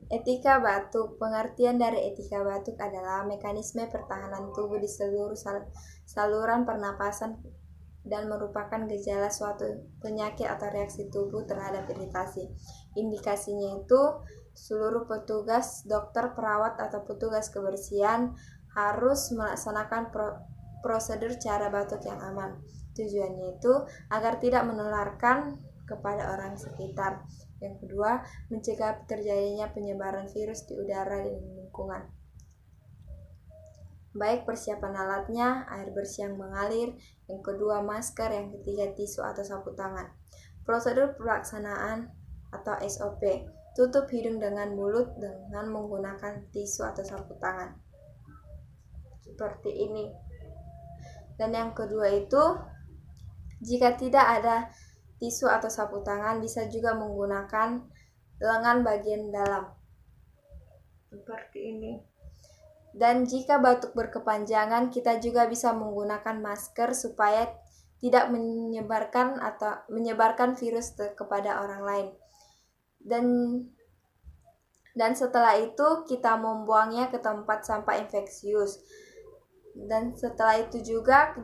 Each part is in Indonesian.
Etika batuk. Pengertian dari etika batuk adalah mekanisme pertahanan tubuh di seluruh saluran pernapasan dan merupakan gejala suatu penyakit atau reaksi tubuh terhadap iritasi. Indikasinya itu seluruh petugas, dokter, perawat, atau petugas kebersihan harus melaksanakan prosedur cara batuk yang aman. Tujuannya itu agar tidak menularkan kepada orang sekitar. Yang kedua, mencegah terjadinya penyebaran virus di udara dan lingkungan. Baik persiapan alatnya, air bersih yang mengalir, yang kedua masker, yang ketiga tisu atau sapu tangan. Prosedur pelaksanaan atau SOP, tutup hidung dengan mulut dengan menggunakan tisu atau sapu tangan. Seperti ini. Dan yang kedua itu, jika tidak ada tisu atau sapu tangan, bisa juga menggunakan lengan bagian dalam. Seperti ini. Dan jika batuk berkepanjangan, kita juga bisa menggunakan masker supaya tidak menyebarkan virus kepada orang lain. Dan setelah itu kita membuangnya ke tempat sampah infeksius. Dan setelah itu juga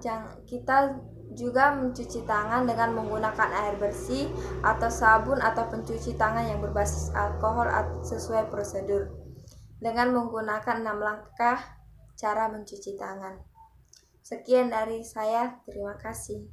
kita juga mencuci tangan dengan menggunakan air bersih atau sabun atau pencuci tangan yang berbasis alkohol sesuai prosedur dengan menggunakan 6 langkah cara mencuci tangan. Sekian dari saya, terima kasih.